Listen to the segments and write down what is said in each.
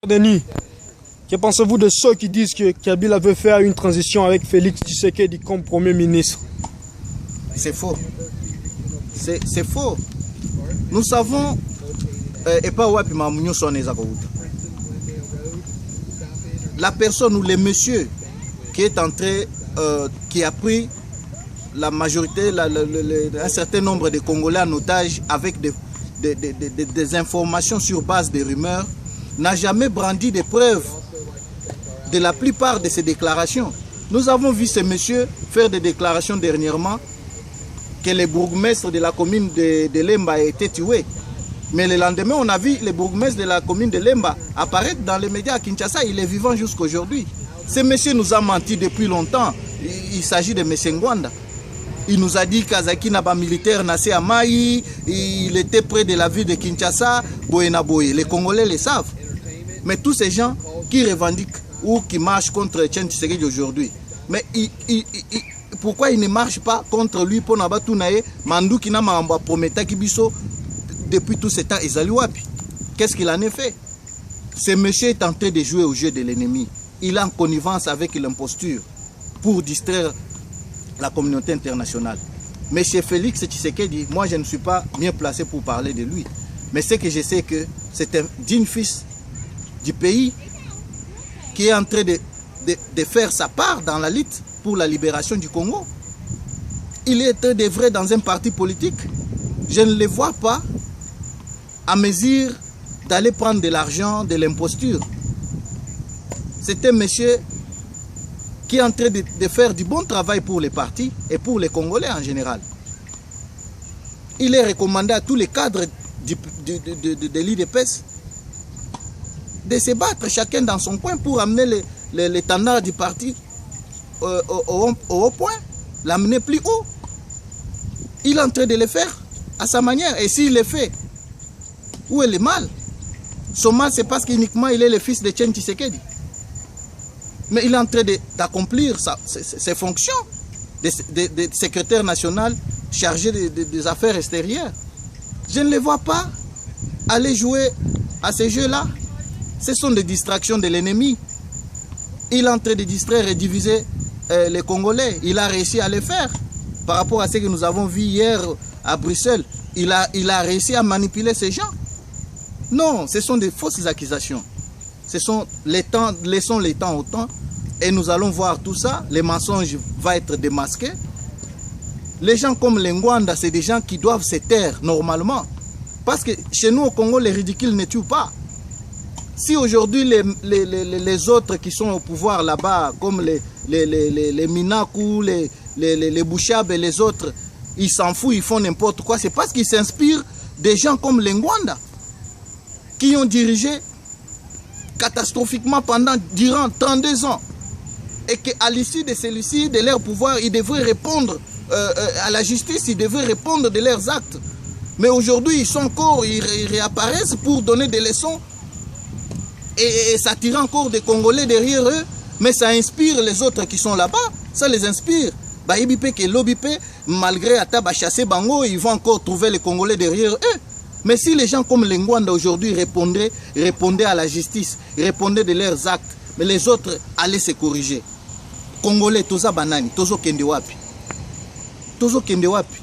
Denis, que pensez-vous de ceux qui disent que Kabila veut faire une transition avec Félix Tshisekedi comme Premier ministre? C'est faux. C'est faux. Nous savons, et pas la personne ou le monsieur qui est entré, qui a pris la majorité, un certain nombre de Congolais en otage avec des informations sur base de rumeurs, n'a jamais brandi des preuves de la plupart de ces déclarations. Nous avons vu ce monsieur faire des déclarations dernièrement que le bourgmestre de la commune de Lemba a été tué. Mais le lendemain, on a vu le bourgmestre de la commune de Lemba apparaître dans les médias à Kinshasa. Il est vivant jusqu'à aujourd'hui. Ce monsieur nous a menti depuis longtemps. Il s'agit de M. Ngwanda. Il nous a dit qu'Azaki n'a pas militaire nassé à Maï, il était près de la ville de Kinshasa, Boyenaboye. Les Congolais le savent. Mais tous ces gens qui revendiquent ou qui marchent contre Etienne Tshisekedi aujourd'hui, mais pourquoi ils ne marchent pas contre lui pour Nabatounae, Mandou qui n'a pas promis Kibiso depuis tout ce temps, Ezaliwapi? Qu'est-ce qu'il en a fait? Ce monsieur est en train de jouer au jeu de l'ennemi. Il est en connivence avec l'imposture pour distraire la communauté internationale. Mais chez Félix Tshisekedi, moi je ne suis pas bien placé pour parler de lui. Mais ce que je sais que c'est un digne fils du pays qui est en train de faire sa part dans la lutte pour la libération du Congo. Il est d'œuvrer dans un parti politique. Je ne le vois pas à mesure d'aller prendre de l'argent de l'imposture. C'est un monsieur qui est en train de faire du bon travail pour les partis et pour les Congolais en général. Il est recommandé à tous les cadres de l'IDPS de se battre chacun dans son coin pour amener l'étendard du parti au haut point, l'amener plus haut. Il est en train de le faire à sa manière. Et s'il le fait, où est le mal? Son mal, c'est parce qu'uniquement il est le fils de Etienne Tshisekedi. Mais il est en train d'accomplir ses fonctions de secrétaire national chargé des affaires extérieures. Je ne le vois pas aller jouer à ces jeux-là. Ce sont des distractions de l'ennemi. Il est en train de distraire et diviser les Congolais. Il a réussi à le faire. Par rapport à ce que nous avons vu hier à Bruxelles, il a réussi à manipuler ces gens. Non, ce sont des fausses accusations. Ce sont les temps, laissons les temps au temps et nous allons voir tout ça. Les mensonges vont être démasqués. Les gens comme les Ngwanda, c'est des gens qui doivent se taire normalement. Parce que chez nous au Congo, les ridicules ne tuent pas. Si aujourd'hui les autres qui sont au pouvoir là-bas, comme les Minakou, les Bouchab et les autres, ils s'en foutent, ils font n'importe quoi, c'est parce qu'ils s'inspirent des gens comme les Ngwanda, qui ont dirigé catastrophiquement durant 32 ans. Et qu'à l'issue de celui-ci, de leur pouvoir, ils devraient répondre à la justice, ils devraient répondre de leurs actes. Mais aujourd'hui, ils réapparaissent pour donner des leçons et ça tire encore des Congolais derrière eux, mais ça inspire les autres qui sont là-bas, ça les inspire. Malgré Ataba chasser Bango, ils vont encore trouver les Congolais derrière eux. Mais si les gens comme les Ngwanda aujourd'hui répondaient à la justice, répondaient de leurs actes, mais les autres allaient se corriger. Congolais, toza banani, tozo kendewapi. Tozo kendewapi.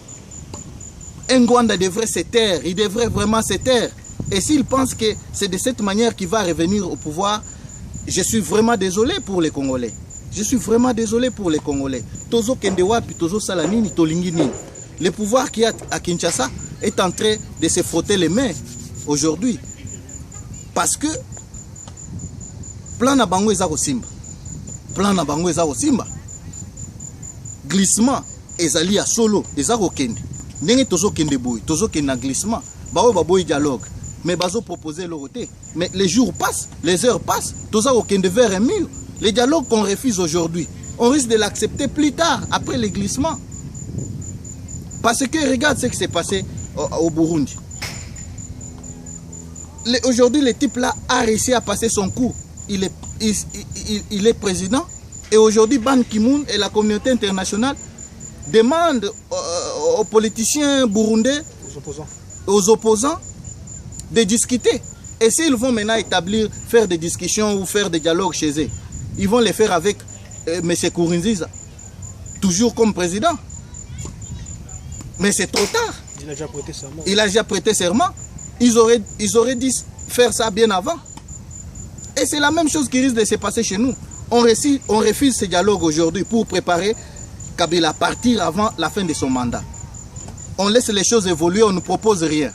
Ngwanda devrait se taire, il devrait vraiment se taire. Et s'il pense que c'est de cette manière qu'il va revenir au pouvoir, je suis vraiment désolé pour les Congolais. Je suis vraiment désolé pour les Congolais. Tozo kendewapi, tozo salanini, tolingini. Le pouvoir qui est à Kinshasa est en train de se frotter les mains aujourd'hui. Parce que plan na bango eza kosimba. Plan na bango eza kosimba. Glissement ezali ya solo eza kokende. Ndenge tozo kende boy, tozo kende na glissement. Bao baboy dialogue. Mais bazo proposer le côté. Mais les jours passent, les heures passent, tozo kokende vers un mur. Les dialogues qu'on refuse aujourd'hui, on risque de l'accepter plus tard après les glissements. Parce que regarde ce qui s'est passé au Burundi. Aujourd'hui, le type là a réussi à passer son coup. Il est président. Et aujourd'hui, Ban Ki-moon et la communauté internationale demandent aux politiciens burundais, aux opposants, de discuter. Et s'ils vont maintenant établir, faire des discussions ou faire des dialogues chez eux, ils vont les faire avec M. Nkurunziza, toujours comme président. Mais c'est trop tard. Il a déjà prêté serment. Il a déjà prêté serment. Ils auraient dû faire ça bien avant. Et c'est la même chose qui risque de se passer chez nous. On refuse ce dialogue aujourd'hui pour préparer Kabila à partir avant la fin de son mandat. On laisse les choses évoluer, on ne propose rien.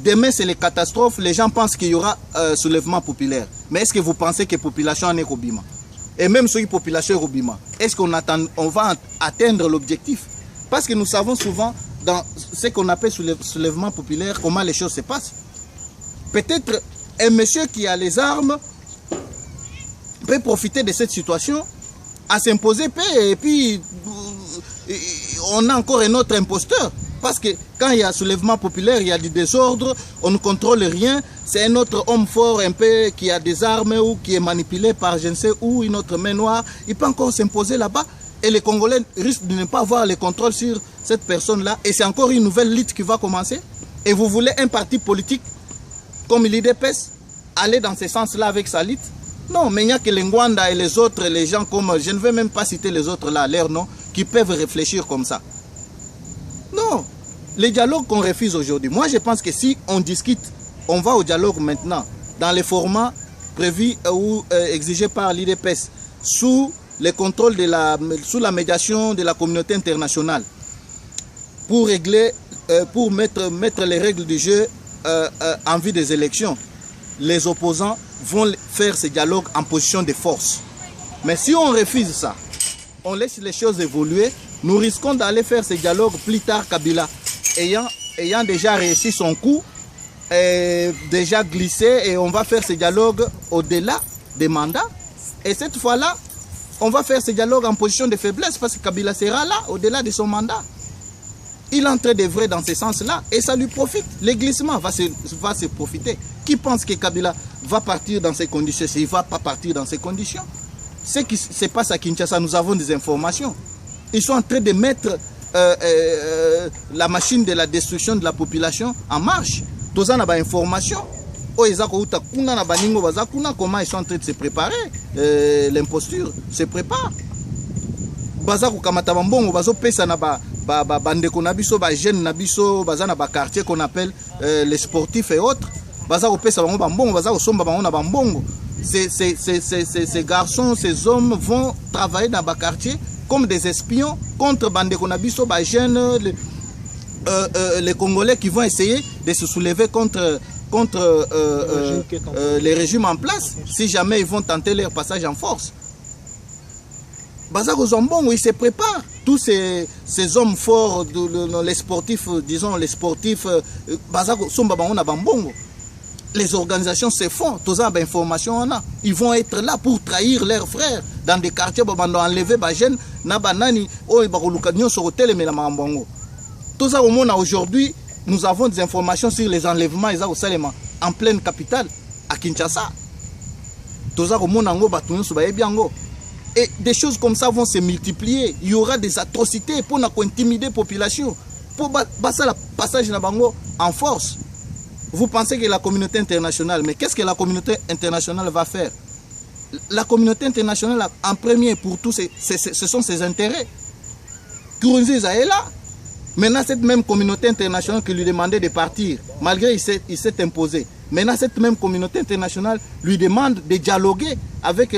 Demain, c'est les catastrophes. Les gens pensent qu'il y aura soulèvement populaire. Mais est-ce que vous pensez que la population en est Robima? Et même sur la population Robima, est-ce qu'on va atteindre l'objectif? Parce que nous savons souvent, dans ce qu'on appelle soulèvement populaire, comment les choses se passent. Peut-être un monsieur qui a les armes peut profiter de cette situation à s'imposer paix, et puis on a encore un autre imposteur. Parce que quand il y a soulèvement populaire, il y a du désordre, on ne contrôle rien. C'est un autre homme fort un peu qui a des armes ou qui est manipulé par je ne sais où, une autre main noire. Il peut encore s'imposer là-bas. Et les Congolais risquent de ne pas avoir le contrôle sur cette personne-là. Et c'est encore une nouvelle lutte qui va commencer. Et vous voulez un parti politique comme l'IDPS aller dans ce sens-là avec sa lutte? Non, mais il n'y a que les Ngwanda et les autres, les gens comme, je ne vais même pas citer les autres là, leur nom, qui peuvent réfléchir comme ça. Non, les dialogues qu'on refuse aujourd'hui, moi je pense que si on discute, on va au dialogue maintenant, dans les formats prévus ou exigés par l'IDPS, sous le contrôle sous la médiation de la communauté internationale, pour régler, pour mettre les règles du jeu en vue des élections. Les opposants vont faire ce dialogue en position de force. Mais si on refuse ça, on laisse les choses évoluer, nous risquons d'aller faire ce dialogue plus tard. Kabila ayant déjà réussi son coup, déjà glissé, et on va faire ce dialogue au-delà des mandats. Et cette fois-là, on va faire ce dialogue en position de faiblesse parce que Kabila sera là au-delà de son mandat. Il est en train d'œuvrer dans ce sens-là et ça lui profite. Le glissement va se profiter. Qui pense que Kabila va partir dans ces conditions? Il ne va pas partir dans ces conditions. Ce qui se passe à Kinshasa, nous avons des informations. Ils sont en train de mettre la machine de la destruction de la population en marche. Tous en avons information. Comment ils sont en train de se préparer? L'imposture se prépare. Bazako kamata bambongo bazo pesa na bandeko na biso ba jeune na biso baza na ba quartier qu'on appelle les sportifs et autres. Bazako pesa bango bambongo bazako somba bango na bambongo. Ces garçons, ces hommes vont travailler dans ba quartier comme des espions contre bandeko na biso ba jeunes, les Congolais qui vont essayer de se soulever contre les régimes en place si jamais ils vont tenter leur passage en force. Bazako Zombongo, ils se préparent. Tous ces hommes forts, les sportifs, disons les sportifs, Bazako Sombabango na Bambongo. Les organisations se font, tous les informations on a. Ils vont être là pour trahir leurs frères dans des quartiers, ils vont enlever les jeunes, Nabanani, oh, ils vont sur l'hôtel, mais la Mambongo. Tout ça au monde aujourd'hui, nous avons des informations sur les enlèvements en pleine capitale, à Kinshasa. Tout ça au monde en gros, et des choses comme ça vont se multiplier. Il y aura des atrocités pour intimider la population, pour passer le passage en force. Vous pensez que la communauté internationale, mais qu'est-ce que la communauté internationale va faire? La communauté internationale, en premier pour tous, ce sont ses intérêts. Nkurunziza est là. Maintenant, cette même communauté internationale qui lui demandait de partir, malgré il s'est imposé. Maintenant, cette même communauté internationale lui demande de dialoguer avec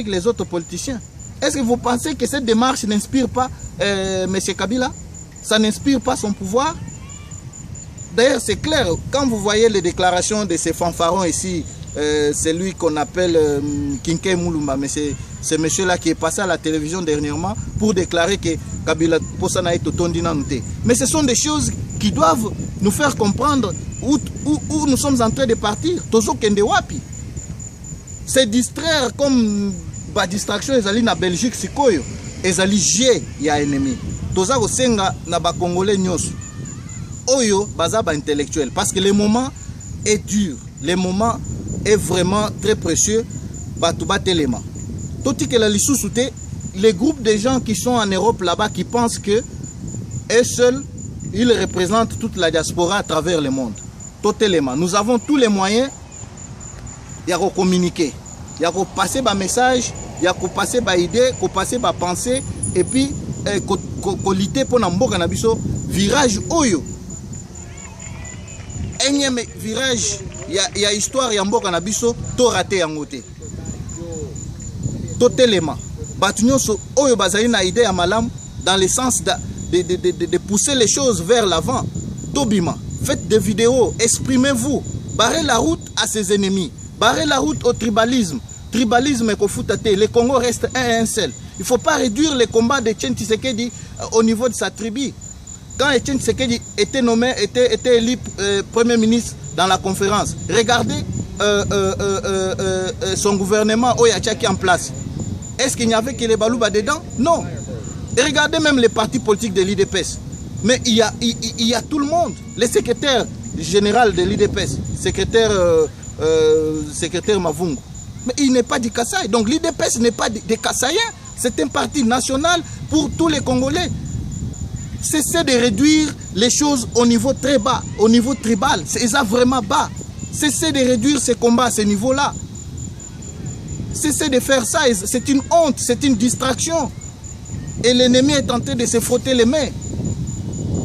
les autres politiciens. Est-ce que vous pensez que cette démarche n'inspire pas M. Kabila? Ça n'inspire pas son pouvoir? D'ailleurs, c'est clair, quand vous voyez les déclarations de ces fanfarons ici, c'est lui qu'on appelle Kinke Moulumba, mais c'est ce monsieur-là qui est passé à la télévision dernièrement pour déclarer que Kabila Posana est autondinanté. Mais ce sont des choses qui doivent nous faire comprendre où nous sommes en train de partir. Tozo Kende Wapi. Se distraire comme la distraction, ils allaient en Belgique, Sikoyo, ils allaient gérer les ennemis. Toza Kosenga na ba Congolais nyos. Oyo, baza ba intellectuel. Parce que le moment est dur. Le moment est vraiment très précieux. Batouba Telema. Toti que la lissousouté, les groupes de gens qui sont en Europe là-bas qui pensent que eux seuls, ils représentent toute la diaspora à travers le monde. Totalement. Nous avons tous les moyens ya ko communiquer, ya ko passer ba message, ya ko passer ba idée, ko passer ba pensée et puis ko lutter pour na mboka na biso virage oyo. Énième virage ya histoire ya mboka na biso to raté yango te. Totalement. Batu nyonso oyo bazali na idée ya malam dans le sens de pousser les choses vers l'avant. Tobima, faites des vidéos, exprimez-vous, barrez la route à ses ennemis, barrez la route au tribalisme. Tribalisme et Kofutate, le Congo reste un seul. Il ne faut pas réduire les combats de Etienne Tshisekedi au niveau de sa tribu. Quand Etienne Tshisekedi était nommé, était élu Premier ministre dans la conférence, regardez son gouvernement Oyachaki en place. Est-ce qu'il n'y avait que les Balouba dedans? Non. Et regardez même les partis politiques de l'IDPS. Mais il y a tout le monde. Le secrétaire général de l'IDPS, secrétaire Mavungo. Mais il n'est pas du Kasaï. Donc l'IDPS n'est pas des Kasaïens. C'est un parti national pour tous les Congolais. Cessez de réduire les choses au niveau très bas, au niveau tribal. C'est ça vraiment bas. Cessez de réduire ces combats à ce niveau-là. Cessez de faire ça. C'est une honte, c'est une distraction. Et l'ennemi est tenté de se frotter les mains.